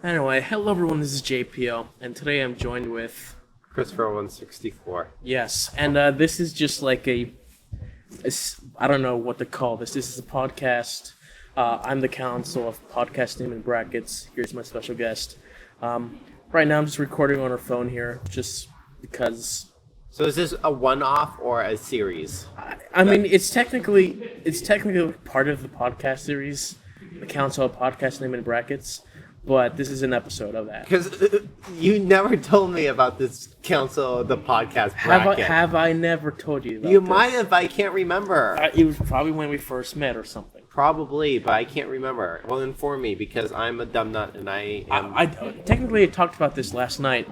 Anyway, hello everyone, this is JPO, and today I'm joined with... Christopher 164. Yes, and this is just like I don't know what to call this. This is a podcast. I'm the counsel of podcast name in brackets. Here's my special guest. Right now I'm just recording on our phone here, just because... So is this a one-off or a series? I mean, it's technically part of the podcast series, the counsel of podcast name in brackets. But this is an episode of that. Because you never told me about this council, the podcast bracket. Have I never told you about You this? might have, I can't remember. It was probably when we first met or something. Probably, but I can't remember. Well, inform me, because I'm a dumb nut and I am... I technically talked about this last night.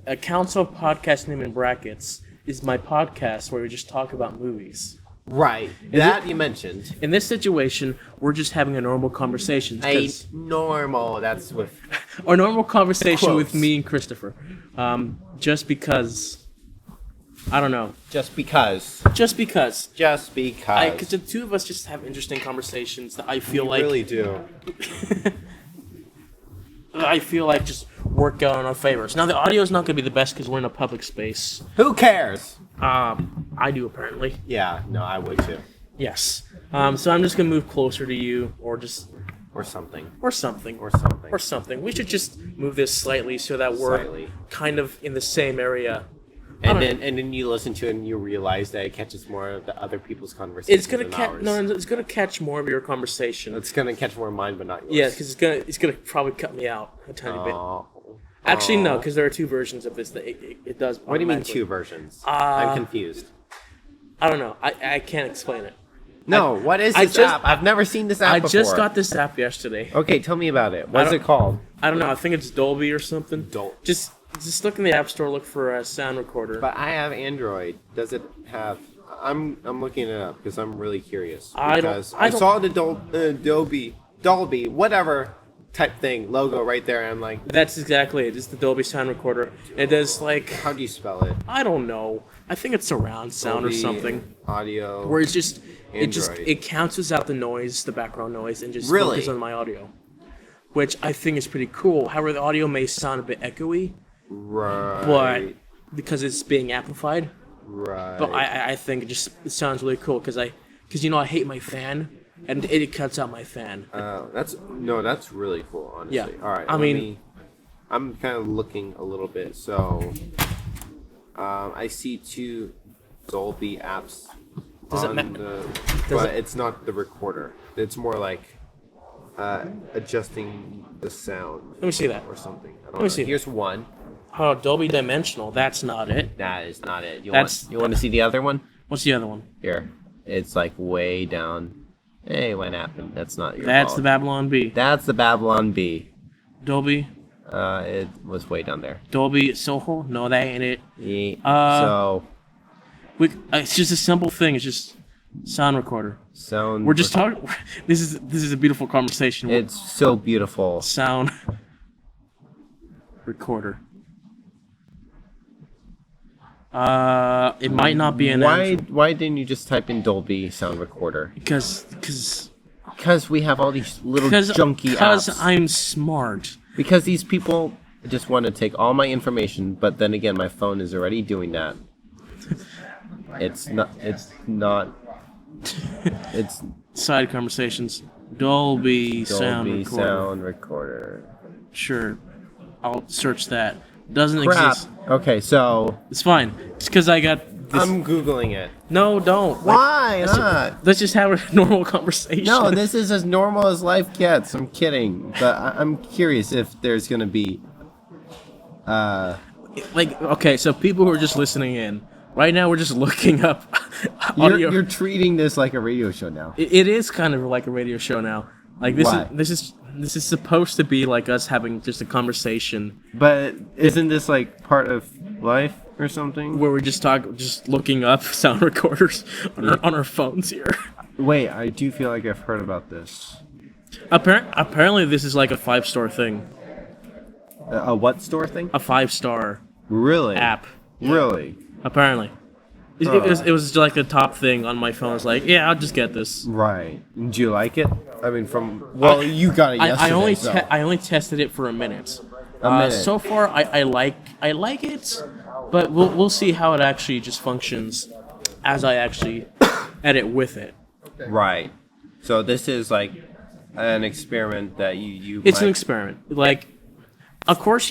A council podcast name in brackets is my podcast where we just talk about movies. Right, you mentioned. In this situation, we're just having a normal conversation. That's with... Or normal conversation Quotes. with me and Christopher. Just because... I don't know. Just because. Just because. Just because. Because the two of us just have interesting conversations that I feel We like... really do. I feel like just work out in our favors. Now, the audio is not going to be the best because we're in a public space. Who cares? I do, apparently. Yeah, no, I would too. Yes. So I'm just going to move closer to you, or just... Or something. Or something. Or something. Or something. We should just move this slightly so that we're kind of in the same area. And then you listen to it and you realize that it catches more of the other people's conversations. It's gonna it's gonna catch more of your conversation. It's gonna catch more of mine, but not yours. Yeah, because it's gonna probably cut me out a tiny bit. Actually, no, because there are two versions of this that it does. What do you mean two versions? I'm confused. I don't know. I can't explain it. No, what is this app? I've never seen this app before. I just got this app yesterday. Okay, tell me about it. What's it called? I don't know. I think it's Dolby or something. Dolby. Just look in the App Store, look for a sound recorder. But I have Android. Does it have... I'm looking it up because I'm really curious. I saw the Dolby, whatever type thing, logo right there, and I'm like... That's exactly it. It's the Dolby sound recorder. It does like... How do you spell it? I don't know. I think it's surround sound Dolby or something. Audio... Where it's just... Android. It cancels out the noise, the background noise, and just Really? focuses on my audio. Which I think is pretty cool. However, the audio may sound a bit echoey. Right. But because it's being amplified. Right. But I think it sounds really cool because I hate my fan and it cuts out my fan. That's really cool, honestly. Yeah. All right. I'm kind of looking a little bit. So, I see two Dolby apps but it's not the recorder. It's more like adjusting the sound. Let me see that. Or something. Let me see. Here's one. Oh, Dolby Dimensional. That's not it. That is not it. You want to see the other one? What's the other one? Here. It's like way down. Hey, what happened? That's not your That's fault. the Babylon B. That's the Babylon B. Dolby. It was way down there. Dolby Soho? No, that ain't it. Yeah. It's just a simple thing. It's just sound recorder. We're just talking. This is a beautiful conversation. It's so beautiful. Sound recorder. It might not be an Android. Why didn't you just type in Dolby sound recorder? Because we have all these little junky apps. Because I'm smart. Because these people just want to take all my information, but then again, my phone is already doing that. It's Side conversations. Dolby sound recorder. Sure, I'll search that. Doesn't Crap. exist. Okay, so It's fine. It's because I got this. I'm googling it. No, don't. Why not? Let's just have a normal conversation. No, this is as normal as life gets. I'm kidding, but I'm curious if there's gonna be. Okay, so people who are just listening in right now, we're just looking up audio. You're treating this like a radio show now. It is kind of like a radio show now. Like this is supposed to be like us having just a conversation. But isn't this like part of life or something? Where we just looking up sound recorders on our phones here. Wait, I do feel like I've heard about this. Apparently, this is like a 5-star thing. A what store thing? A 5-star really app. Really? Apparently. It was like a top thing on my phone. I was like, yeah, I'll just get this. Right. Do you like it? I mean, you got it yesterday. I only tested it for a minute. A minute. So far, I like it, but we'll see how it actually just functions as I actually edit with it. Right. So this is like an experiment that you. It's an experiment. Like, of course,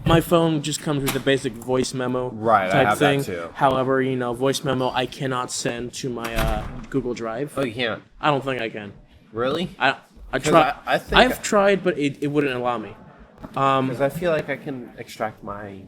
my phone just comes with a basic voice memo Right, type I have thing. that too. However, voice memo I cannot send to my Google Drive. Oh, you can't. I don't think I can. Really? I try. I think I've tried, but it wouldn't allow me. Because I feel like I can extract my.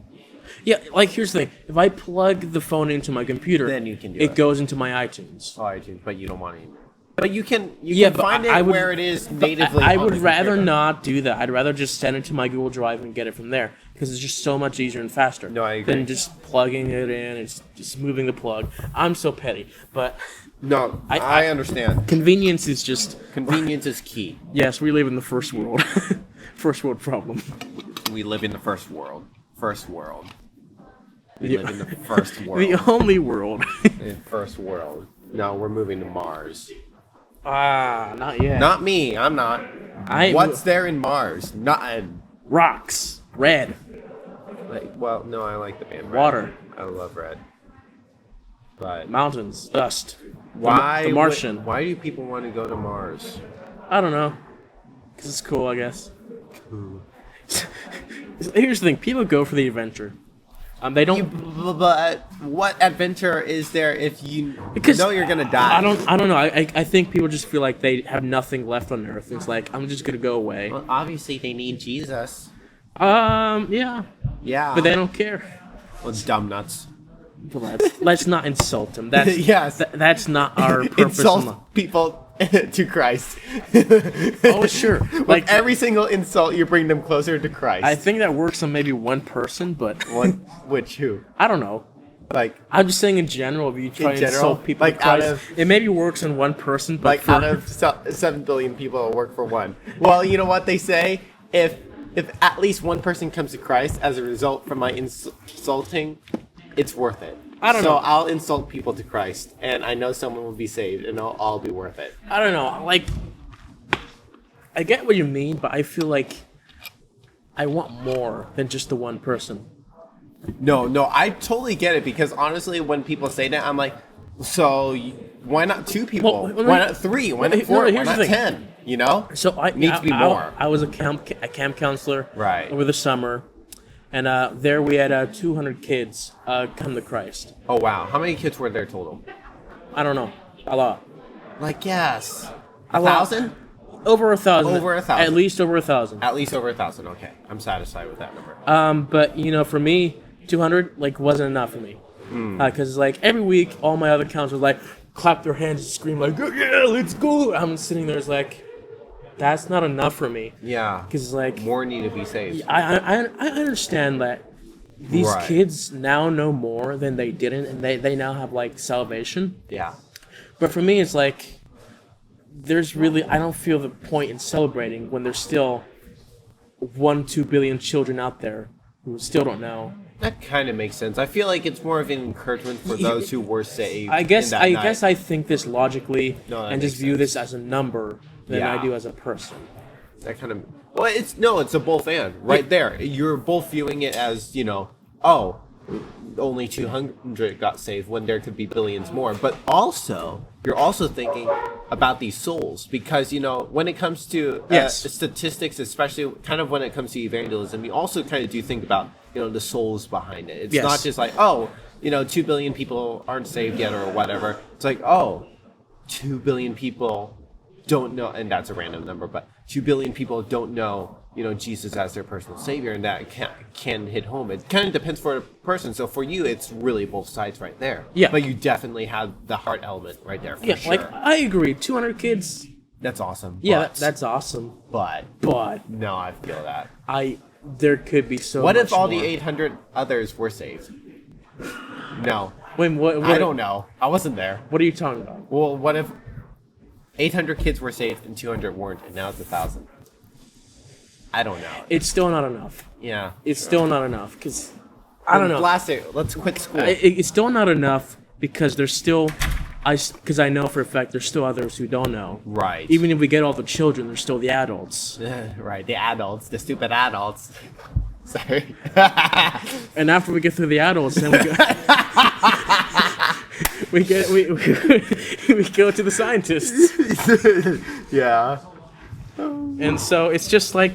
Yeah, like here's the thing: if I plug the phone into my computer, Then you can do it it. goes into my iTunes. Oh, iTunes, but you don't want it. But you can. Yeah, can but find it I would- where it is But natively. I on would the rather computer. not do that. I'd rather just send it to my Google Drive and get it from there because it's just so much easier and faster. No, I agree. Than just plugging it in and just moving the plug. I'm so petty, but No, I- I understand. convenience is just Convenience is key. yes. We live in the first world, first world problem. We live in the first world. First world. We The- live in the first world. The only world. In first world. No, we're moving to Mars. Not yet. Not me. I'm not. I What's there in Mars? Nothing. rocks, red, Well, no, I like the band. Red. water, I love Red. But mountains, dust. why? The Martian. Why do people want to go to Mars? I don't know. Because it's cool, I guess. Here's the thing. People go for the adventure. They don't... But what adventure is there if you Because know you're gonna die? I don't know. I think people just feel like they have nothing left on Earth. It's like, I'm just going to go away. Well, obviously they need Jesus. Yeah. Yeah. But they don't care. Well, dumb nuts. Well, let's not insult them. That's, Yes. That's not our purpose. in life. Insult people to Christ. Oh, sure. Like Like, every single insult, you bring them closer to Christ. I think that works on maybe one person, but Which who? I don't know. Like I'm just saying in general, if you try In to general? insult people, Like to out Christ, of- it maybe works on one person, but out of 7 billion people work for one. Well, you know what they say? If at least one person comes to Christ as a result from my insulting, it's worth it. I don't so know. I'll insult people to Christ, and I know someone will be saved, and it'll all be worth it. I don't know. Like, I get what you mean, but I feel like I want more than just the one person. No, I totally get it because honestly, when people say that, I'm like, so why not 2 people? Well, why not 3? Why not 4? no, Why here's not the thing. 10? You know? So I Needs to be more. I was a camp counselor Right. over the summer, and there we had 200 kids come to Christ. Oh wow, how many kids were there total? I don't know, a lot. Like yes, A lot. 1,000? Over 1,000. Over 1,000. At least over 1,000. At least over 1,000. Okay, I'm satisfied with that number. But for me, 200 wasn't enough for me, because every week all my other counselors clap their hands and scream yeah, let's go. I'm sitting there that's not enough for me, Yeah, because more need to be saved. I understand that these Right. kids now know more than they didn't, and they now have salvation. Yeah, But for me, it's there's really, I don't feel the point in celebrating when there's still 1-2 billion children out there who still don't know. that kind of makes sense. I feel like it's more of an encouragement for those who were saved. I guess in that night. I think this logically No, that and just makes view sense. this as a number than I Yeah. do as a person. That kind of well, it's a both and right there. You're both viewing it as only 200 got saved when there could be billions more. But also, you're also thinking about these souls because when it comes to Yes. statistics, especially kind of when it comes to evangelism, you also kind of do think about the souls behind it. It's Yes. not just 2 billion people aren't saved yet or whatever. It's 2 billion people don't know, and that's a random number, but 2 billion people don't know, Jesus as their personal savior, and that can hit home. It kind of depends for a person. So for you, it's really both sides right there. Yeah. But you definitely have the heart element right there for Yeah, sure. I agree. 200 kids. That's awesome. Yeah, but, that's awesome. but But no, I feel that. there could be so What much if all more. the 800 others were saved? No, Wait, what, I don't know. I wasn't there. What are you talking about? Well, what if 800 kids were saved and 200 weren't, and now it's 1,000? I don't know. It's still not enough. Yeah. It's still not enough because I don't know. Blast it. Let's quit school. It's still not enough because there's still, because I know for a fact there's still others who don't know. Right. Even if we get all the children, there's still the adults. Right. The adults, the stupid adults. Sorry. And after we get through the adults, then we go to the scientists. Yeah. And so it's just like,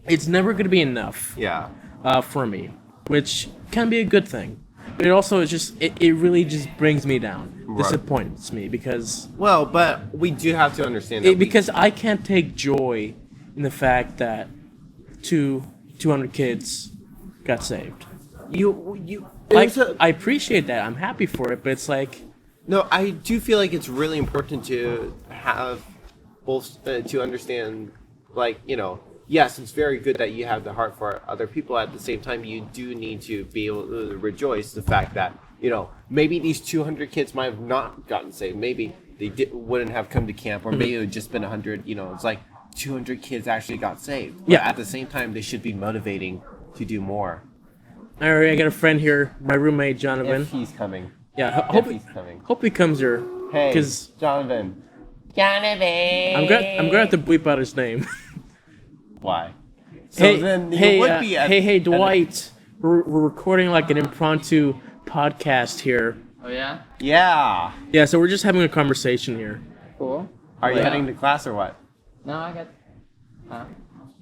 it's never going to be enough Yeah. for me, which can be a good thing. But it also is just, it really just brings me down. Right. Disappoints me because Well, but we do have to understand that because I can't take joy in the fact that 200 kids got saved. I appreciate that. I'm happy for it, but it's like, No, I do feel like it's really important to have both to understand, like, yes, it's very good that you have the heart for other people. At the same time, you do need to be able to rejoice the fact that, maybe these 200 kids might have not gotten saved. Maybe they wouldn't have come to camp, or maybe it would just been 100. It's like 200 kids actually got saved. But Yeah. at the same time, they should be motivating to do more. all right, I got a friend here, my roommate Jonathan. If he's coming. Yeah, If he's coming. hope he comes here. Hey, Because Jonathan. I'm gonna have to bleep out his name. Why? So then you would be at, hey, Dwight. We're recording like an impromptu podcast here. Oh yeah? Yeah. Yeah, so we're just having a conversation here. Cool. Are you Yeah. heading to class or what? No, I got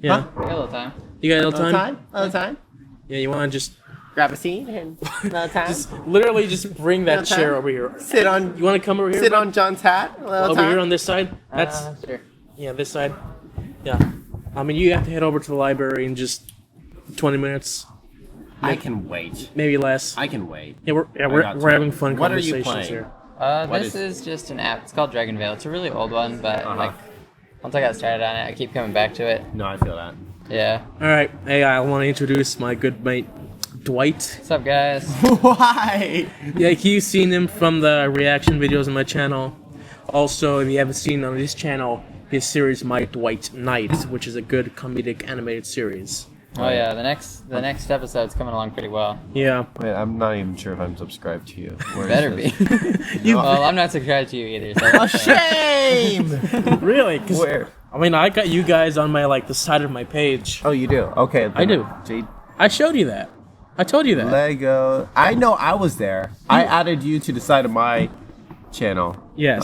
Yeah, Huh? a little time. you got a little time? Another time? Yeah, you want to just Grab a seat and another time? literally just bring that Little chair time? over here. Sit on You want to come over here? sit bud? on John's hat. A little over time. here on this side. That's Sure. yeah, this side. Yeah, I mean you have to head over to the library in just 20 minutes, I can wait. maybe less. I can wait. Yeah, we're got we're time. having fun What are you conversations playing? here. What This is- is just an app. It's called Dragon Veil. It's a really old one, but Uh-huh. like once I got started on it, I keep coming back to it. No, I feel that. Yeah. All right, hey, I want to introduce my good mate Dwight. What's up, guys? Why? Yeah, you've seen him from the reaction videos on my channel. Also, if you haven't seen on his channel, his series My Dwight Knight, which is a good comedic animated series. Oh yeah, the next episode's coming along pretty well. Yeah. Wait, I'm not even sure if I'm subscribed to you. Where Better is be. this? Well, I'm not subscribed to you either. So Shame! Really? 'Cause, Where? I mean, I got you guys on my the side of my page. Oh, you do? Okay. I do. Jade I showed you that. I told you that. Lego. I know I was there. I added you to the side of my channel. Yes.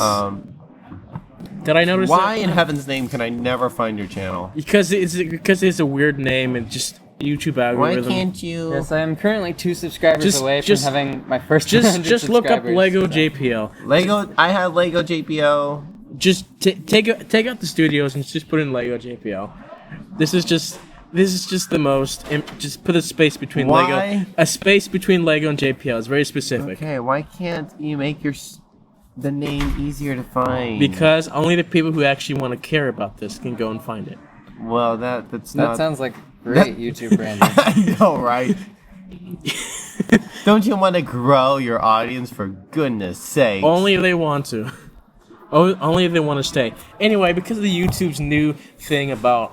Did I notice Why that? in heaven's name can I never find your channel? Because it's a weird name and just YouTube Why algorithm. can't you? yes, I'm currently 2 subscribers Just- away from just- having my first. Just 100 look up subscribers, Lego so. JPL. Lego. I have Lego JPO. Just take out the studios and just put in Lego JPL. This is just the most. Just put a space between Why? Lego. A space between Lego and JPL. It's very specific. Okay, why can't you make the name easier to find? Because only the people who actually want to care about this can go and find it. Well, that's That not. sounds like great YouTube branding. I know, right? Don't you want to grow your audience, for goodness sake? Only if they want to. Only if they want to stay. Anyway, because of the YouTube's new thing about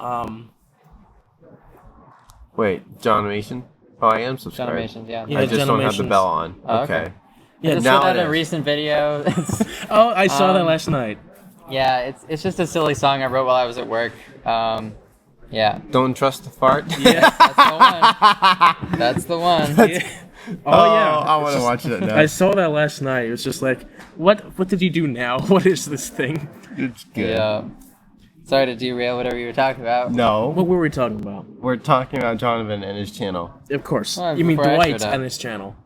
Wait, Jonnimation? Oh, I am subscribed. Jonnimation, yeah. Yeah, I just don't have the Jonnimation. bell on. Oh, okay. okay. yeah. Just now put out it a is. recent video. Oh, I saw that Um, last night. Yeah, it's just a silly song I wrote while I was at work. Yeah, Don't trust the fart. Yeah. that's the one. Yeah. Oh yeah. I want to watch it now. I saw that last night. It was just like, what did you do now? What is this thing? It's good. Yeah. Sorry to derail whatever you were talking about. No, What were we talking about? we're talking about Jonathan and his channel. Of course. Well, You mean before I Dwight showed up. and his channel.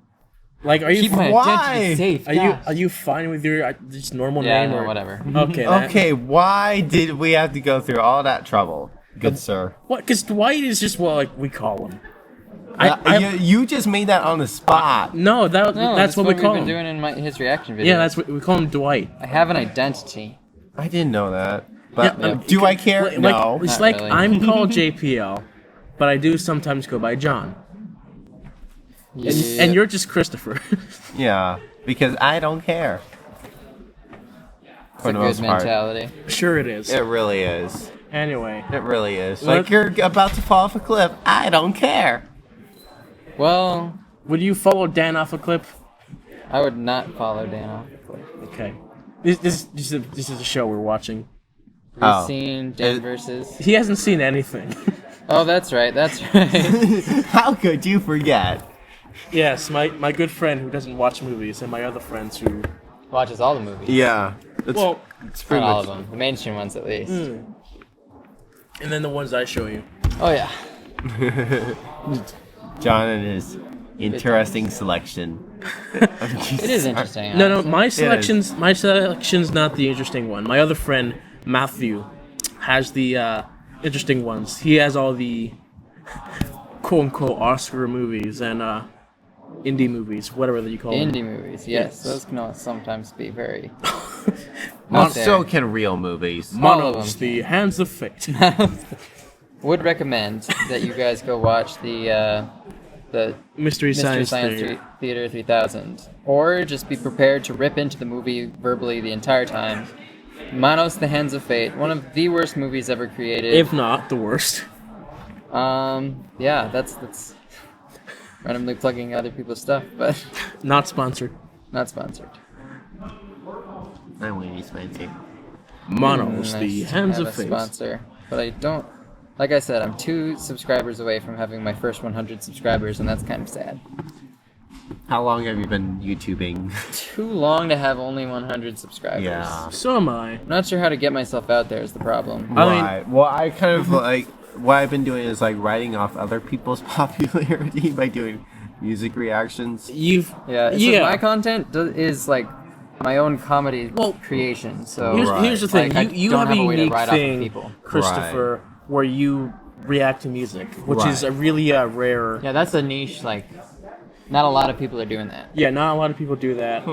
Like, are you Keep my Why? identity safe. are you fine with your just normal Yeah, name no, or whatever. Okay. that- Okay, why did we have to go through all that trouble, good sir? What? Because Dwight is just what we call him. You just made that on the spot. No, No, that's what we call we've him. been doing in his reaction videos. Yeah, that's what we call him, Dwight. I have an identity. I didn't know that. But Yeah, do I care? Like, No. it's Not like really. I'm called JPL, but I do sometimes go by John, Yeah. and you're just Christopher. Yeah, because I don't care. It's a good mentality. Sure, it is. It really is. Anyway, It really is. Let- Like you're about to fall off a cliff. I don't care. Well, would you follow Dan off a cliff? I would not follow Dan off a cliff. Okay. This is a show we're watching. Have you seen Dan versus? He hasn't seen anything. Oh, that's right. That's right. How could you forget? Yes, my good friend who doesn't watch movies, and my other friends who. Watches all the movies. Yeah. Well, It's Not pretty all much. of them. The mainstream ones, at least. And then the ones I show you. Oh yeah. John and his interesting selection. It is interesting. No, honestly. my selection's not the interesting one. My other friend Matthew has the interesting ones. He has all the quote unquote Oscar movies and indie movies, whatever that you call them. Indie movies, yes, those can sometimes be very. Well, Not there. so can real movies. All of Monos, them. the Hands of Fate. Would recommend that you guys go watch the Mystery Science Theater. Theater 3000, or just be prepared to rip into the movie verbally the entire time. Manos, the Hands of Fate, one of the worst movies ever created. If not the worst. Yeah, that's randomly plugging other people's stuff, but Not sponsored. not sponsored. I'm waiting fancy. Monos, Nice the to Hands have of a Fate. sponsor, but I don't. Like I said, I'm 2 subscribers away from having my first 100 subscribers, and that's kind of sad. How long have you been YouTubing? Too long to have only 100 subscribers. Yeah. So am I. I'm not sure how to get myself out there is the problem. I mean- Right. Well, I kind of like what I've been doing is like writing off other people's popularity by doing music reactions. You've Yeah, it's yeah. my content is like my own comedy creation. So Here's the thing. Like, I you don't have a a way to unique write off of thing, people. Christopher, where you react to music, which is Right. a really rare. Yeah, that's a niche. Like, not a lot of people are doing that. Yeah, not a lot of people do that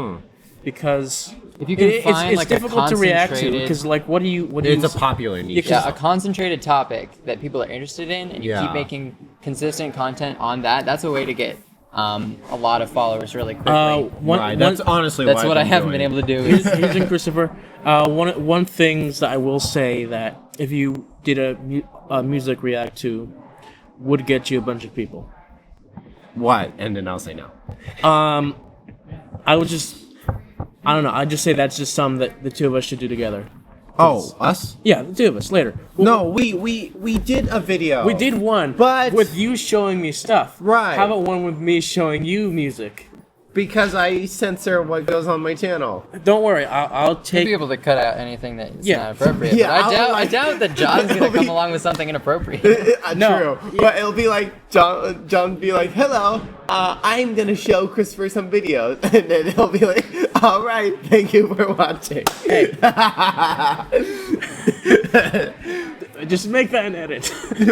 because If you can find it's like difficult a to react to concentrated- because like what do you It's a popular niche. Yeah, Yeah, a concentrated topic that people are interested in, and you Yeah. keep making consistent content on that. That's a way to get a lot of followers really quickly. Right. That's honestly That's what what I I've haven't doing. been able to do. Here's the thing, Christopher. One things that I will say that if you did a music react to would get you a bunch of people. What? And then I'll say no. I would just I don't know. I'd just say that's just something that the two of us should do together. Oh, us? Yeah, the two of us later. No, we did a video. We did one, But- with you showing me stuff. Right. How about one with me showing you music? Because I censor what goes on my channel. Don't worry, I'll You'll be take. able to cut out anything that's Yeah. not appropriate. Yeah, but I'll, I like- doubt that John's It'll gonna come be- along with something inappropriate. No. True. But it'll be like John be like, "Hello, I'm gonna show Christopher some videos," and then he'll be like, "All right, thank you for watching." Hey. Just make that an edit.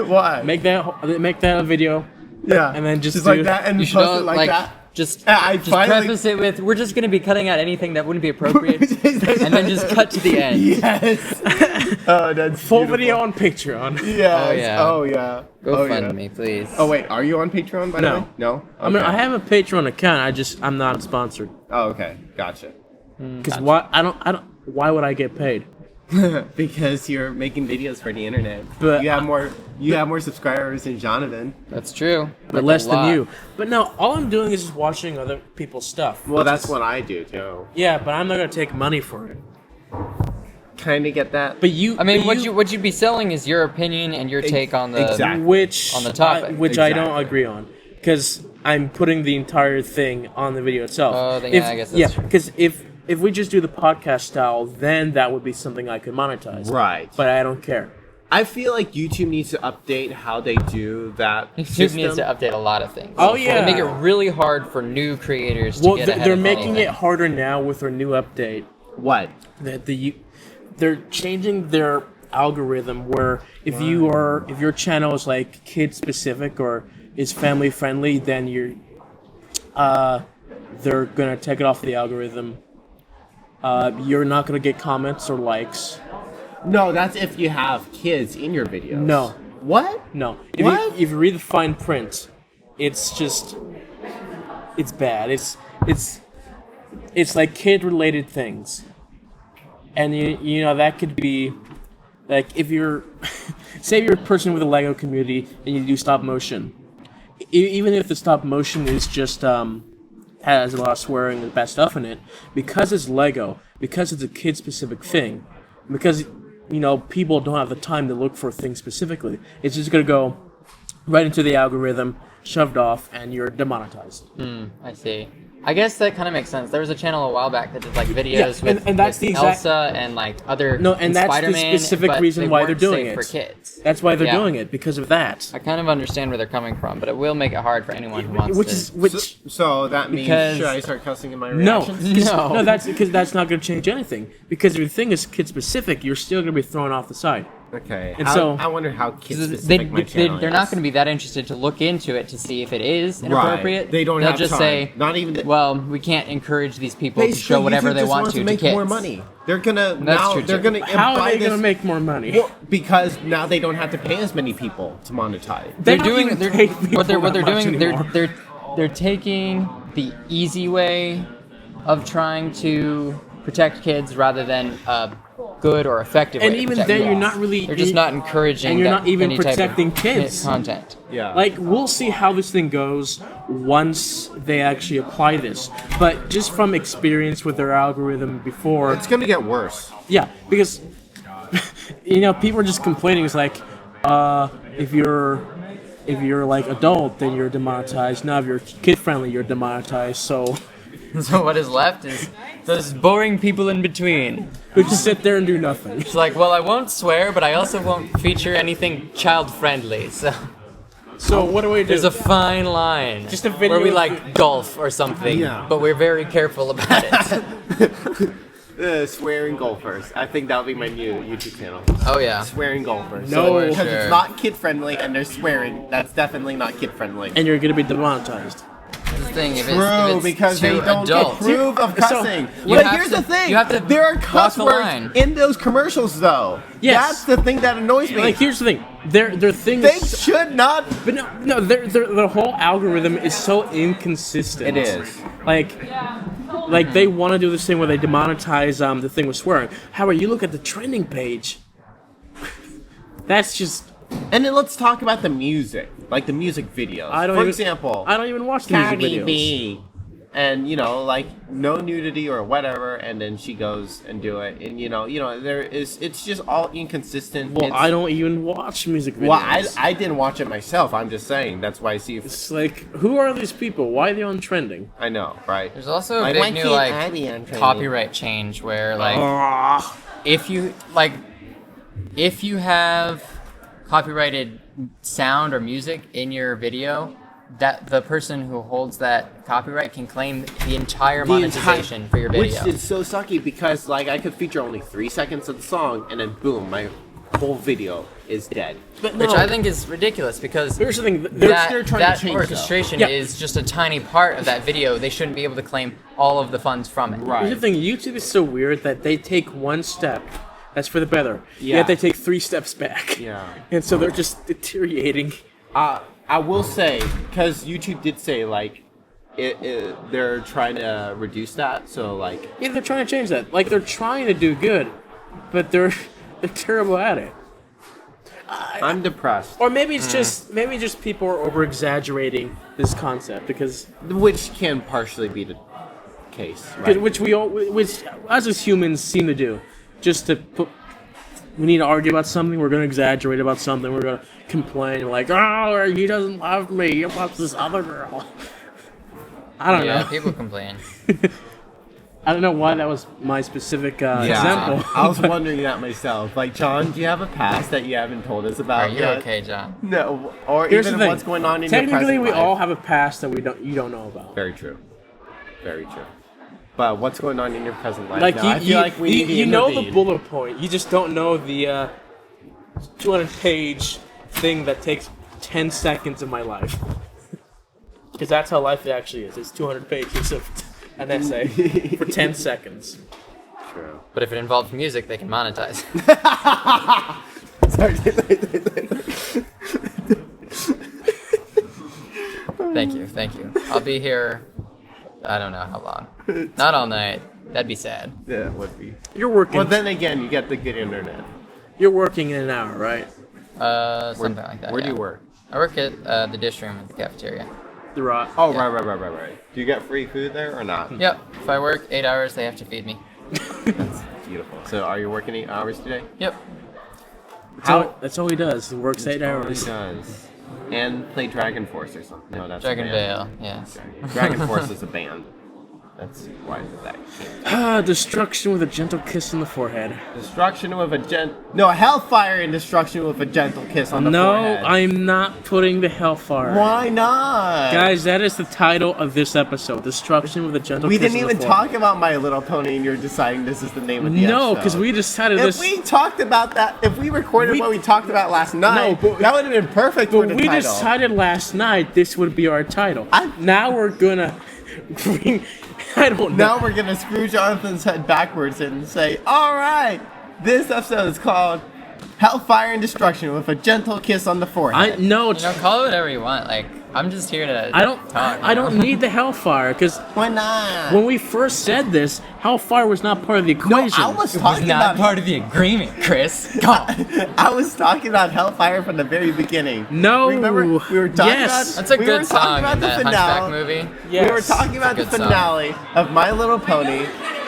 Why? make that a video. Yeah. and then just like do- that and You post should it all, like that. just I just finally- preface it with, we're just gonna be cutting out anything that wouldn't be appropriate, and then just cut to the end. Yes. Oh, that's Full beautiful. video on Patreon. Yes. Oh, yeah. Oh yeah. Go oh, fund yeah. me, please. Oh wait, are you on Patreon by the No. way? No. I mean, Okay. I have a Patreon account. I'm not sponsored. Oh, okay. Gotcha. Because why would I get paid? Because you're making videos for the internet. But you have more subscribers than Jonathan. That's true. But Like, less a than lot. you. But no, all I'm doing is just watching other people's stuff. Well, that's what I do too. Yeah, but I'm not gonna take money for it. Kind of get that. But you, I mean, but what you'd be selling is your opinion and your take on the. Exactly. which On the topic. I Exactly. don't agree on, because I'm putting the entire thing on the video itself. Oh, then yeah, I guess that's true. because if we just do the podcast style, then that would be something I could monetize. Right. But I don't care. I feel like YouTube needs to update how they do that. YouTube system. needs to update a lot of things. Oh, yeah. They make it really hard for new creators to Well, get ahead they're of making anything. it harder now with their new update. What? That they're changing their algorithm where if your channel is like kid specific or is family friendly, then they're gonna take it off the algorithm. You're not gonna get comments or likes. No, that's if you have kids in your videos. No. What? No. If What? if you read the fine print, it's bad. It's like kid related things. And you know that could be like if you're say you're a person with a Lego community and you do stop motion. Even if the stop motion is just has a lot of swearing and bad stuff in it, because it's Lego, because it's a kid-specific thing, because people don't have the time to look for things specifically. It's just gonna go right into the algorithm, shoved off, and you're demonetized. I see. I guess that kind of makes sense. There was a channel a while back that did like videos and that's with the exact Elsa and like other and that's Spider-Man, the specific but reason they why they're weren't doing safe it for kids. That's why they're Yeah. doing it, because of that. I kind of understand where they're coming from, but it will make it hard for anyone who wants to. So that means Because- should I start cussing in my No, reactions? No. that's because that's not going to change anything. Because if the thing is kid specific, you're still going to be thrown off the side. Okay. And so- I wonder how kids They, specific my channel they're is. not going to be that interested to look into it to see if it is inappropriate. Right. They don't They'll have just time. say, Not even the- well, we can't encourage these people to Basically, show whatever YouTube they just want wants to make kids. more money. They're gonna That's true, they're too. gonna How are buy they this going to make more money? well, because now they don't have to pay as many people to monetize. They're They're not doing even they're, paying what they're people that much doing anymore. they're taking the easy way of trying to protect kids rather than good or effective way And to even protect then, kids. you're not really. They're just not encouraging and you're not even any type of protecting kids. content. Yeah. Like, we'll see how this thing goes once they actually apply this. But just from experience with their algorithm before, It's gonna get worse. yeah, because people are just complaining. It's like, if you're like adult, then you're demonetized. Now, if you're kid friendly, you're demonetized. So So what is left is those boring people in between. we just sit there and do nothing. It's like, well, I won't swear, but I also won't feature anything child friendly. So So what do we do? there's a fine line. Just a video where we of- like golf or something, Yeah. but we're very careful about it. Swearing golfers. I think that'll be my new YouTube channel. Oh yeah. Swearing golfers. No. because Sure. it's not kid friendly and they're swearing. That's definitely not kid friendly. And you're gonna be demonetized. That's the thing. If True, it's because they too don't adult, approve of cussing. You But have here's to- the thing: you have to there are walk cuss the words line. in those commercials, though. Yes. That's the thing that annoys me. Like, here's the thing. Their thing they is, should not. but no, the whole algorithm is so inconsistent. It is. Like they want to do this thing where they demonetize the thing with swearing. However, you look at the trending page. That's just. And then let's talk about the music, like the music videos. For example, I don't even watch the music Cardi videos. B, and like no nudity or whatever, and then she goes and do it, and it's just all inconsistent. Well, It's- I don't even watch music videos. Well, I didn't watch it myself. I'm just saying. That's why I see. If, It's like, who are these people? Why are they on trending? I know, right? There's also a Like, why big new can't I be on trending? copyright change where if you have copyrighted sound or music in your video, that the person who holds that copyright can claim the entire monetization for your video. Which is so sucky because I could feature only 3 seconds of the song and then boom, my whole video is dead. But Which no, I think is ridiculous because here's the thing. they're trying that to change, orchestration though. Yeah. is just a tiny part of that video. They shouldn't be able to claim all of the funds from it. Right. Here's the thing. YouTube is so weird that they take one step. That's for the better. Yeah. Yet they take 3 steps back. Yeah. And so they're just deteriorating. I will say, because YouTube did say they're trying to reduce that. So Yeah, they're trying to change that. Like, they're trying to do good, but they're terrible at it. I'm depressed, Or maybe it's just people are over exaggerating this concept because which can partially be the case, right? which us as humans seem to do. Just to put, we need to argue about something. We're going to exaggerate about something. We're going to complain like, oh, he doesn't love me. He loves this other girl. I don't Yeah, know. people complain. I don't know why that was my specific example. I was wondering that myself. John, do you have a past that you haven't told us about Are you yet? okay, John? No, or Here's even the thing. what's going on in your Technically, present we life. all have a past that you don't know about. Very true. Very true. But what's going on in your present life Like now? I feel like we need to you know the intervene. bullet point. You just don't know the 200-page thing that takes 10 seconds of my life. Because that's how life actually is. It's 200 pages of an essay for 10 seconds. True. But if it involves music, they can monetize. Thank you. I'll be here. I don't know how long. Not all night. That'd be sad. Yeah, it would be. You're working. Well, then again, you get the good internet. You're working in an hour, right? Something like that. Where do yeah. you work? I work at the dish room at the cafeteria. the rot. Oh, Yeah. right. Do you get free food there or not? Yep. If I work 8 hours, they have to feed me. That's beautiful. So are you working 8 hours today? Yep. That's all he does. He works 8 hours. He does. And play Dragon Force or something. No, that's Dragon a band. Veil. Yes. Dragon Force is a band. That's why that. Destruction with a gentle kiss on the forehead. Destruction with a No, Hellfire and Destruction with a gentle kiss on the No, forehead. I'm not putting the Hellfire. Why not? Guys, that is the title of this episode. Destruction with a gentle We kiss didn't on the even forehead. talk about My Little Pony and you're deciding this is the name of the No, episode. because we decided If this. we talked about that, if we recorded what we talked about last night, but- that would have been perfect for But the we title. decided last night this would be our title. Now we're gonna bring. I don't know. Now we're gonna screw Jonathan's head backwards and say, all right, this episode is called Hellfire and Destruction with a gentle kiss on the forehead. No, You know, call it whatever you want. Like, I'm just here to I don't. talk. I don't need the Hellfire because Why not? when we first said this, Hellfire was not part of the No, equation. I was It was talking not about part of the agreement, Chris. Come. I was talking about Hellfire from the very beginning. No. Remember we were talking Yes. about That's a we good were talking song about in the that finale. Hunchback movie. Yes. We were talking about the It's a good finale of My Little Pony,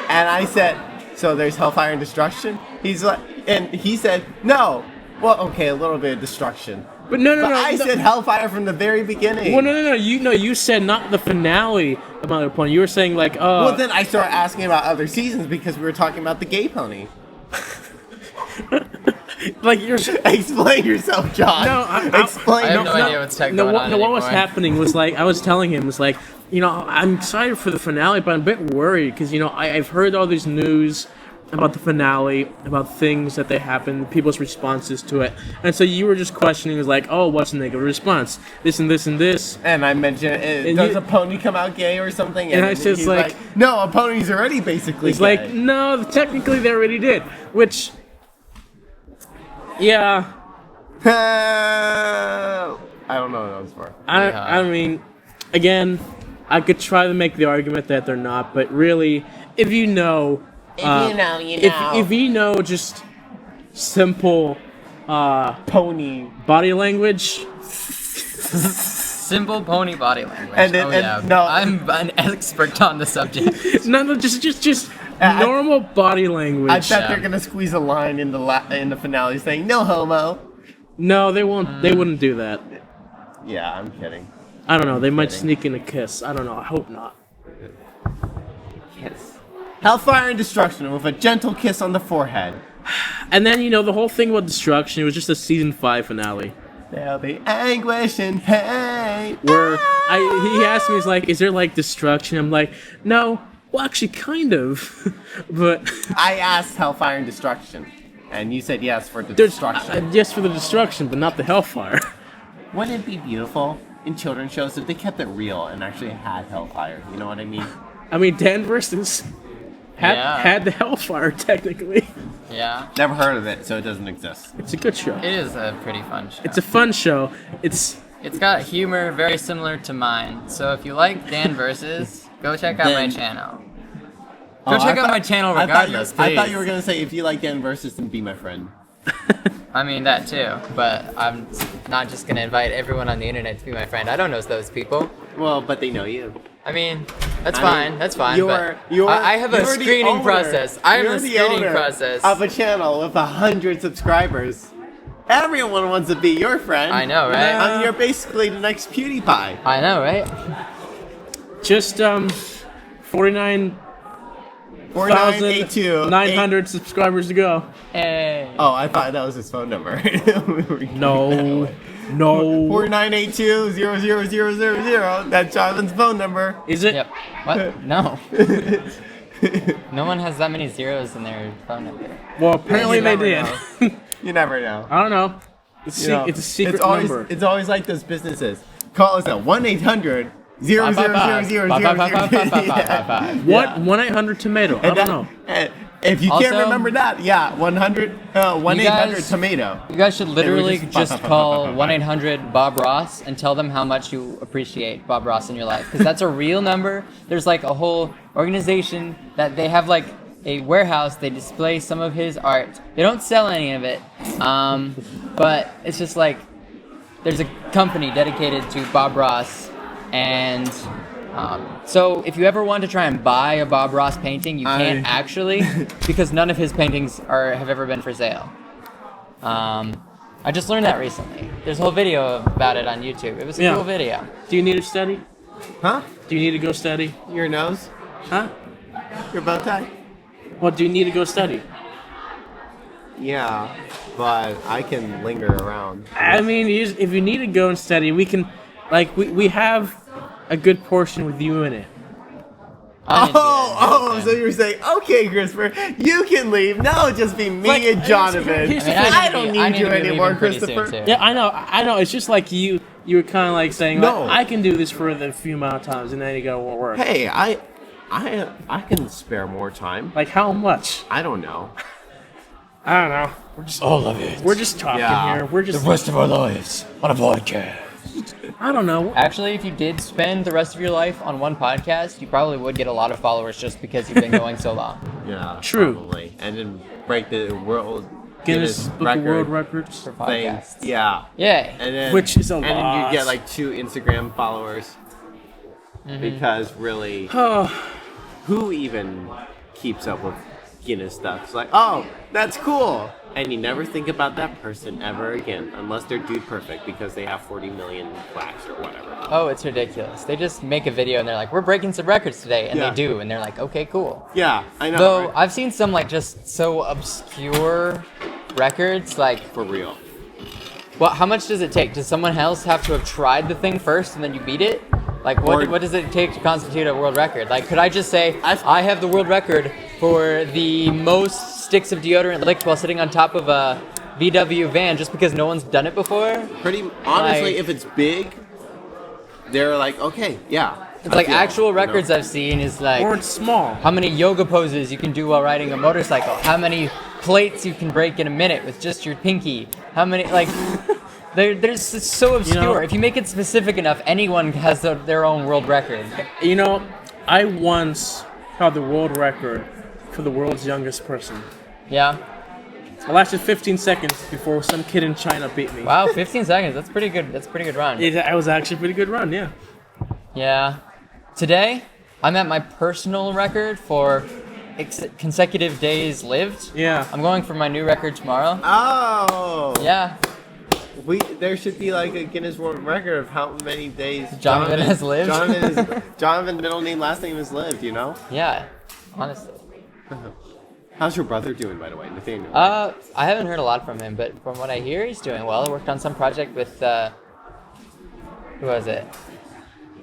and I said, "So there's Hellfire and Destruction." He's like, and he said, "No." Well, okay, a little bit of destruction. But no. But I said Hellfire from the very beginning. Well, no. You said not the finale of My Little Pony. You were saying like, oh. Well, then I started asking about other seasons because we were talking about the gay pony. like you're. Explain yourself, John. No, explain. I have no idea what's going on What was anymore. happening was like I was telling him was like, I'm excited for the finale, but I'm a bit worried because I've heard all this news about the finale, about things that they happened, people's responses to it, and so you were just questioning, was like, oh, what's the negative response? This and this and this. And I mentioned, And does you- a pony come out gay or something? And I said, he's like- no, a pony's already basically It's gay. like, no, technically they already did, which, yeah, I don't know what that was for. I mean, again, I could try to make the argument that they're not, but really, if you know, you know, you know. If you know just simple Pony. body language, Simple pony body language. And yeah. no. I'm an expert on the subject. no, just I- normal body language. I bet they're gonna squeeze a line in the finale saying "No homo." No, they won't. They wouldn't do that. Yeah, I'm kidding. I don't know. They might Kidding. sneak in a kiss. I don't know. I hope not. Kiss. Hellfire and Destruction with a gentle kiss on the forehead. And then the whole thing about destruction. It was just a season 5 finale There'll be anguish and hate. where he asked me, he's like, "Is there like destruction?" I'm like, "No." Well, actually, kind of, but I asked Hellfire and Destruction, and you said yes for the there's destruction. yes for the destruction, but not the hellfire. Wouldn't it be beautiful in children's shows if they kept it real and actually had Hellfire? You know what I mean? I mean, Dan versus Yeah. had the hellfire technically. Yeah. Never heard of it, so it doesn't exist. It's a good show. It is a pretty fun show. It's a fun show. It's It's got humor very similar to mine. So if you like Dan versus, go check out my Then- channel. Oh, Go I check out thought- my channel I thought regardless, you- I thought please. you were gonna say if you like Dan versus, then be my friend. I mean that too, but I'm not just gonna invite everyone on the internet to be my friend. I don't know those people. Well, but they know you. I mean, that's I fine. mean, That's fine. But you're- I have a you're the screening owner. process. I am You're a the screening owner process. of a channel with 100 subscribers. Everyone wants to be your friend. I know, right? I mean, you're basically the next PewDiePie. I know, right? just 49,900 4982. subscribers to go. Hey. Oh, I thought that was his phone number. No, no. 4982-00000. That's Jonathan's phone number. Is it? Yep. What? No. No one has that many zeros in their phone number. Well, apparently You they never did. know. You never know. I don't know. It's, You know, it's a secret it's always, number. It's always like those businesses. Call us at 1-800 000 What? 1-800-TOMATO. I don't know. If you Also- can't remember that, yeah, 1-800 guys- tomato. You guys should literally just- just call 1-800-BOB-ROSS and tell them how much you appreciate Bob Ross in your life. Because that's a real number. There's like a whole organization that they have like a warehouse. They display some of his art. They don't sell any of it. But it's just like there's a company dedicated to Bob Ross. And so if you ever want to try and buy a Bob Ross painting, you can't actually, because none of his paintings have ever been for sale. I just learned that recently. There's a whole video about it on YouTube. It was a cool video. Do you need to study? Huh? Do you need to go study? Your nose? Huh? Your bow tie? What, do you need to go study? Yeah, but I can linger around. I mean, if you need to go and study, we can, like, we have a good portion with you in it. So you're saying, okay, Christopher, you can leave. Now it'll just be me and Jonathan. here's the thing. I don't need you anymore, Christopher. Yeah, I know. It's just like you were kind of like saying, No. like, I can do this for the few amount of times, and then you go work. Hey, I can spare more time. Like, how much? I don't know. I don't know. We're just All of it. We're just talking Yeah. here. We're just. rest of our lives on a podcast. I don't know. Actually, if you did spend the rest of your life on one podcast, you probably would get a lot of followers just because you've been going so long. Yeah, True. Probably. And then break the world Guinness Book of World Records. For thing. podcasts. Yeah. Yay. And then, Which is a and then lot. you get like 2 Instagram followers. Because really, Oh, who even keeps up with Guinness stuff? It's like, oh, that's cool. And you never think about that person ever again, unless they're dude perfect because they have 40 million plaques or whatever. Oh, it's ridiculous. They just make a video and they're like, we're breaking some records today. And Yeah. they do. And they're like, okay, cool. Yeah, I know. Though right? I've seen some like just so obscure records, like, For real. well, how much does it take? Does someone else have to have tried the thing first and then you beat it? Like, Or- what does it take to constitute a world record? Like, could I just say, I've- I have the world record for the most sticks of deodorant licked while sitting on top of a VW van just because no one's done it before? Pretty honestly, Like- if it's big, they're like, okay, yeah. It's like actual records I've seen is like or it's small. how many yoga poses you can do while riding a motorcycle, how many plates you can break in a minute with just your pinky, how many, like, there's it's so obscure. You know- If you make it specific enough, anyone has their own world record. You know, I once held the world record for the world's youngest person. Yeah. I lasted 15 seconds before some kid in China beat me. Wow, 15 seconds. That's pretty good. That's a pretty good run. It was actually a pretty good run, yeah. Yeah. Today, I'm at my personal record for consecutive days lived. Yeah. I'm going for my new record tomorrow. Oh. Yeah. There should be like a Guinness World Record of how many days Jonathan has lived. Jonathan's middle name, last name is lived. You know. Yeah. Honestly. How's your brother doing, by the way, Nathaniel? I haven't heard a lot from him, but from what I hear, he's doing well. I worked on some project with, who was it?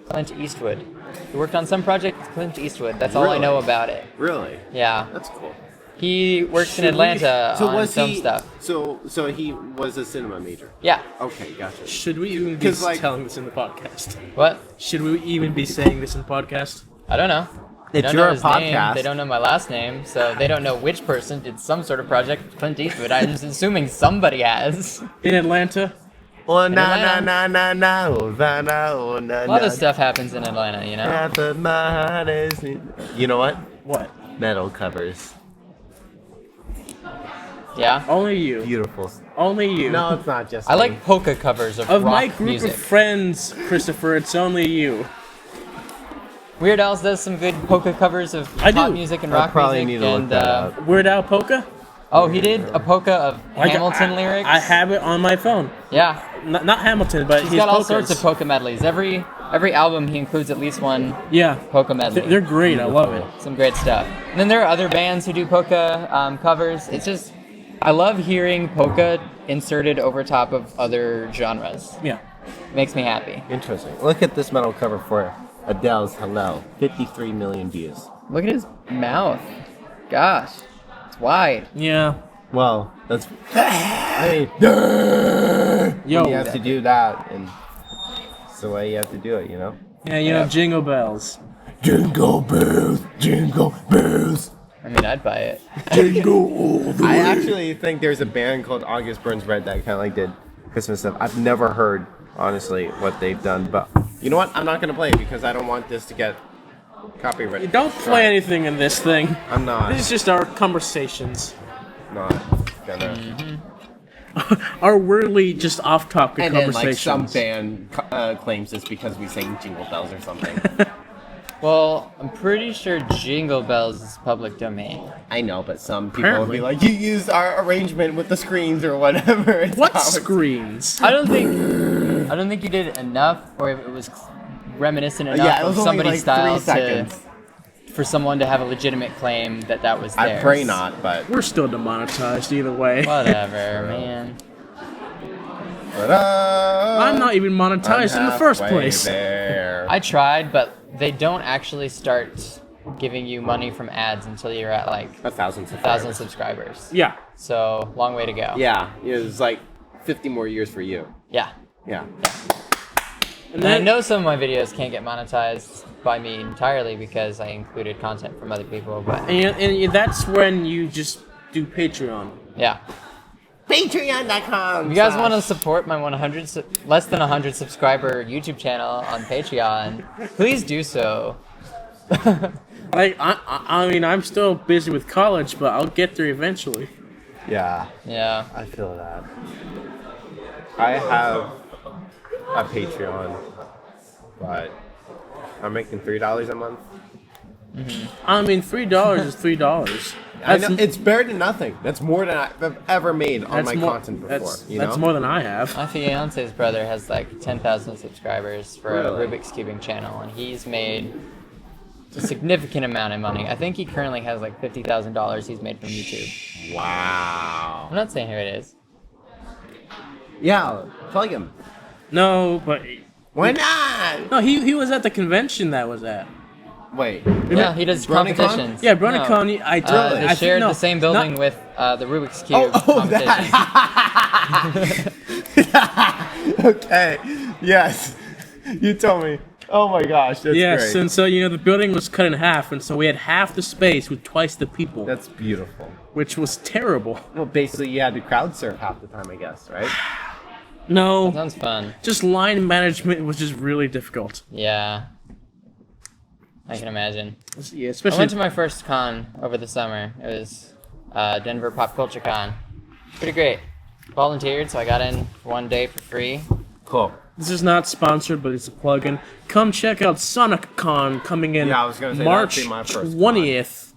Clint Eastwood. He worked on some project with Clint Eastwood. That's all I know Really? about it. Really? Yeah. That's cool. He works in Should we- Atlanta So on was film he? stuff. So he was a cinema major. Yeah. Okay, gotcha. Should we even be 'Cause, like- telling this in the podcast? What? Should we even be saying this in the podcast? I don't know. They It's don't your know his name. podcast. They don't know my last name, so they don't know which person did some sort of project with Clint Eastwood. I'm just assuming somebody has. In Atlanta? Oh Atlanta. oh A lot of stuff happens in Atlanta, you know? You know what? What? Metal covers. Yeah. Only you. Beautiful. Only you. No, it's not just I me. like polka covers of Of rock my group music. of friends, Christopher, it's only you. Weird Al's does some good polka covers of I pop do. music and I rock probably music. need to look And that up. Weird Al Polka? oh, he did a polka of Like, Hamilton I- lyrics. I have it on my phone. Yeah, Not Hamilton, but he's his got all polkas. sorts of polka medleys. Every album he includes at least one Yeah. polka medley. They're great. I love it. Some great stuff. And then there are other bands who do polka covers. It's just, I love hearing polka inserted over top of other genres. Yeah. Makes me happy. Interesting. Look at this metal cover for Adele's Hello. 53 million views. Look at his mouth. Gosh, it's wide. Yeah. Well, that's. I mean, Yo. you have to do that, and it's the way you have to do it, you know? Yeah, you know, Jingle Bells. Jingle bells, jingle bells. I mean, I'd buy it. Jingle all the way. I actually think there's a band called August Burns Red that kind of like did Christmas stuff. I've never heard, honestly, what they've done, but you know what? I'm not gonna play it because I don't want this to get copyrighted. Don't play anything in this thing. I'm not. This is just our conversations. Not gonna. our weirdly just off-topic And then conversations. some band claims it's because we sang Jingle Bells or something. Well, I'm pretty sure Jingle Bells is public domain. I know, but some people will Apparently. be like, you used our arrangement with the screens or whatever. It's What how it's- screens? I don't think you did enough, or if it was reminiscent enough Yeah, it of was only somebody's like 3 style seconds. for someone to have a legitimate claim that was I theirs. pray not, but... We're still demonetized either way. Whatever, man. I'm not even monetized in the first place. There. I tried, but they don't actually start giving you money from ads until you're at like 1,000 1,000 subscribers. Yeah. So, long way to go. Yeah, it was like 50 more years for you. Yeah. Yeah. And And I then, know some of my videos can't get monetized by me entirely because I included content from other people, but and that's when you just do Patreon. yeah. Patreon.com. If you guys want to support my 100 less than 100 subscriber YouTube channel on Patreon, please do so. Like I mean, I'm still busy with college, but I'll get there eventually. Yeah, Yeah. I feel that. I have a Patreon, but I'm making $3 a month. I mean, $3 is $3. I know it's better than nothing. That's more than I've ever made on my content before. That's more than I have. My fiance's brother has like 10,000 subscribers for Really? a Rubik's Cubing channel, and he's made a significant amount of money. I think he currently has like $50,000 he's made from YouTube. Wow. I'm not saying who it is. Yeah, plug him. No, but Why not? no, he was at the convention that was at. Wait. Yeah, he does BronyCon? competitions. Yeah, BronyCon. No. I They I shared no, the same building not- with the Rubik's Cube Oh, competition. that. Okay. Yes. You told me. Oh my gosh, that's Yes, great. and so the building was cut in half, and so we had half the space with twice the people, That's beautiful. which was terrible. Well, basically, you had to crowd surf half the time, I guess, right? No, Sounds fun. just line management was just really difficult. Yeah. I can imagine. Yeah, I especially went to my first con over the summer. It was Denver Pop Culture Con. Pretty great. Volunteered, so I got in for 1 day for free. Cool. This is not sponsored, but it's a plug-in. Come check out SonicCon coming in Yeah, I was gonna say, March that'd be my first con. 20th,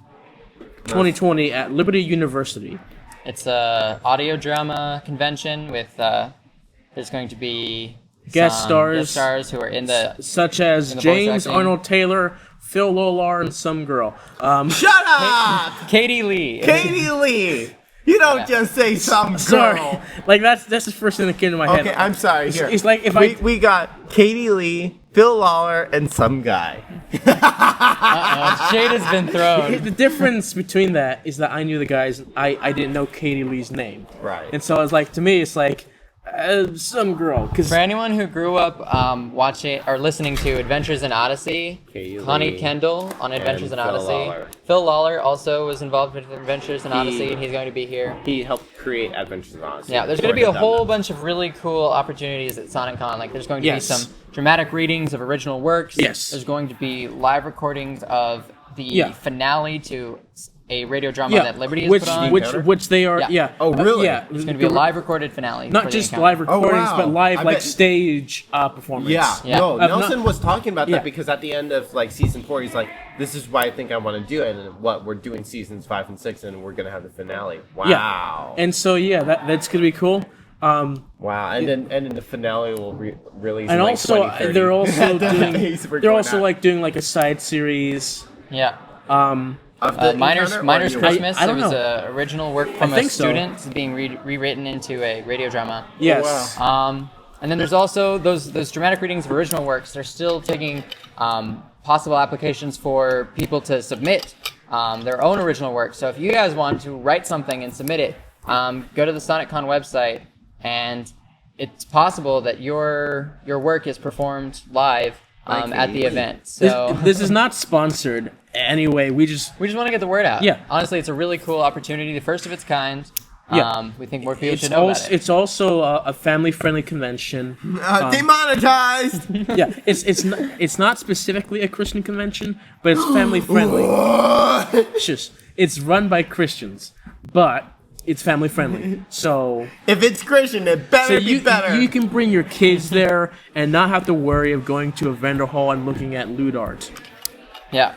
2020 at Liberty University. It's a audio drama convention with there's going to be Guest some stars. guest stars who are in the Such as In the voice James acting. Arnold Taylor, Phil Lolar, and some girl. Shut up! Katie Lee. Katie Lee! You don't Yeah. just say some girl. Sorry, like that's the first thing that came to my head. Okay, I'm sorry. Here. It's like if we got Katie Lee, Phil Lawler, and some guy. Shade has been thrown. The difference between that is that I knew the guys. I didn't know Katie Lee's name. Right. And so it's like, to me, it's like some girl. Because For anyone who grew up watching or listening to Adventures in Odyssey, Katie Connie Lee Kendall on Adventures in Phil Odyssey. Lawler. Phil Lawler also was involved with Adventures in Odyssey, and he's going to be here. He helped create Adventures in Odyssey. Yeah, there's going to be a whole bunch of really cool opportunities at SonicCon. Like, there's going to be Yes. some dramatic readings of original works. Yes. There's going to be live recordings of the Yeah. finale to a radio drama that Liberty has which put on. which they are. Yeah. Yeah. Oh, really? Yeah. It's going to be a live recorded finale. Not for the just encounter. live recordings, wow. but live I like bet- stage performance. Yeah, Yeah. no, Not- Nelson was talking about Yeah. that because at the end of like season 4, he's like, "This is why I think I want to do it." And what we're doing seasons 5 and 6, and we're gonna have the finale. Wow. Yeah. And so that's gonna be cool. Wow. And then the finale will release. And in, like, also 2030. they're also doing We're they're going also out. like doing like a side series. Yeah. Of the Miners encounter, or Miners you- Christmas. I don't it was know. an original work from a think so. student being rewritten into a radio drama. Yes. wow. And then there's also those dramatic readings of original works. They're still taking possible applications for people to submit their own original work. So if you guys want to write something and submit it, go to the SonicCon website, and it's possible that your work is performed live at the event. So This is not sponsored anyway. We just we just want to get the word out. Yeah. Honestly, it's a really cool opportunity, the first of its kind. Yeah. We think more people it's should know also about it. it's also a family-friendly convention. Demonetized. Yeah, it's not specifically a Christian convention, but it's family-friendly. It's run by Christians, but it's family friendly. So If it's Christian, it better be better. you can bring your kids there and not have to worry of going to a vendor hall and looking at lewd art. Yeah.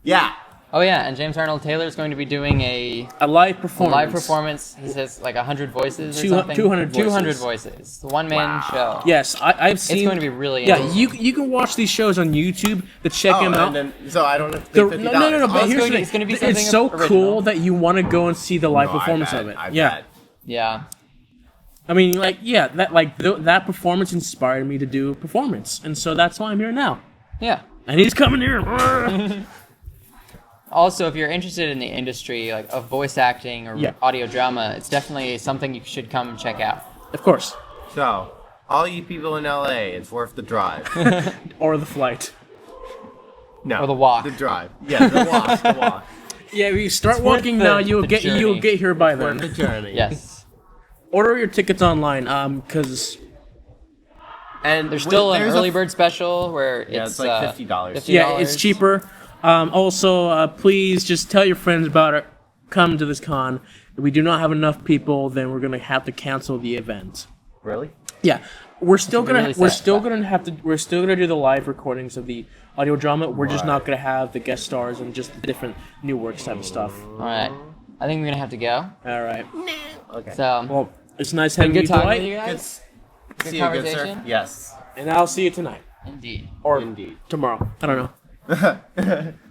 Yeah. Oh yeah, and James Arnold Taylor is going to be doing a A live performance. live performance. He says like 100 voices or 200 something. 200 voices. 200 voices. One man show. Yes, I've seen. It's going to be really Yeah, interesting. you can watch these shows on YouTube to check them out. So I don't have to pay $50. No. But it's here's going- the it's gonna be thing. It's so something original. cool that you want to go and see the live No, I performance bet, of it. I Yeah. bet. Yeah. I mean, that performance inspired me to do performance, and so that's why I'm here now. Yeah. And he's coming here. Also, if you're interested in the industry like of voice acting or Yeah. audio drama, it's definitely something you should come check out. Of course, So, all you people in LA, it's worth the drive. or the flight. No. Or the walk. The drive. Yeah, the walk. The walk. Yeah, if you start It's worth walking the- now, the you'll journey. get here by Worth the then. journey. Yes. Order your tickets online, because And There's still an there's early bird special where Yeah, it's like $50. yeah, it's cheaper. Also, please just tell your friends about it. Come to this con. If we do not have enough people, then we're gonna have to cancel the event. Really? Yeah, we're still be gonna really we're sad, still but- gonna do the live recordings of the audio drama. We're just Right. not gonna have the guest stars and just the different new works type of stuff. All right. I think we're gonna have to go. All right. Okay. So Well, it's nice having good you, talking Dwight, with you Good, guys. see you, good sir. conversation? Yes. and I'll see you tonight Indeed. or Indeed. tomorrow. I don't know.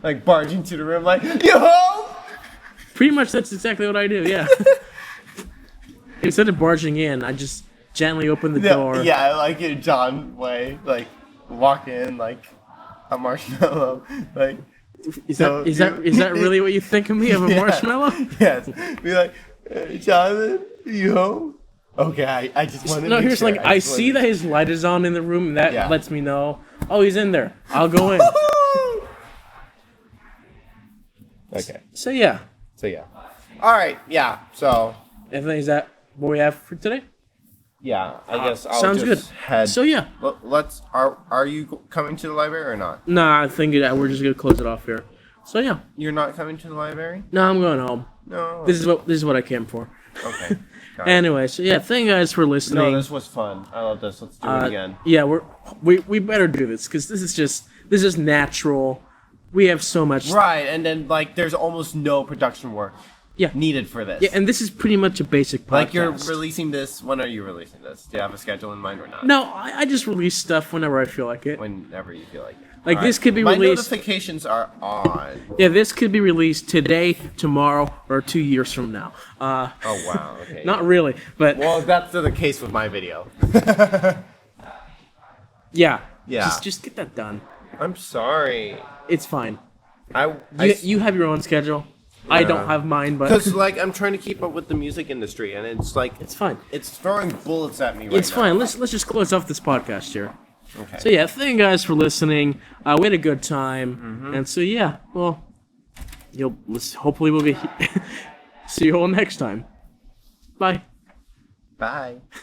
Like barge into the room like, yo home? Pretty much that's exactly what I do. Yeah. Instead of barging in, I just gently open the door. Yeah, like in John way, like walk in like a marshmallow, like Is So is that really what you think of me, of a Yeah. marshmallow? yes, be like, Jonathan, you home? Okay, I just wanted. No, to here's sure. like I just see that his light is on in the room, and that Yeah. lets me know. Oh, he's in there. I'll go in. Okay, So yeah, so yeah. All right, yeah. So I think is that what we have for today. yeah, I guess I'll Sounds just good. head. So yeah, Let's. Are you coming to the library or not? nah, I think we're just gonna close it off here. So yeah, You're not coming to the library? no, I'm going home. No. This is what I came for. Okay. Got it. Anyway, so yeah, thank you guys for listening. No, this was fun. I love this. Let's do it again. Yeah, we better do this because this is natural. We have so much. Right, and then like there's almost no production work Yeah. needed for this. Yeah, and this is pretty much a basic podcast. like you're releasing this. When are you releasing this? Do you have a schedule in mind or not? No, I just release stuff whenever I feel like it. Whenever you feel like it. Like, All this could be My released- notifications are on. Yeah, this could be released today, tomorrow, or 2 years from now. Oh wow. Okay. Not really, but Well, that's the case with my video. yeah. Yeah. Just get that done. I'm sorry. It's fine. I You have your own schedule. I don't have mine, but because like I'm trying to keep up with the music industry, and it's like it's fine. it's throwing bullets at me right It's now. fine. Let's just close off this podcast here. Okay. So yeah, thank you guys for listening. We had a good time, and so yeah, well, hopefully we'll get see you all next time. Bye. Bye.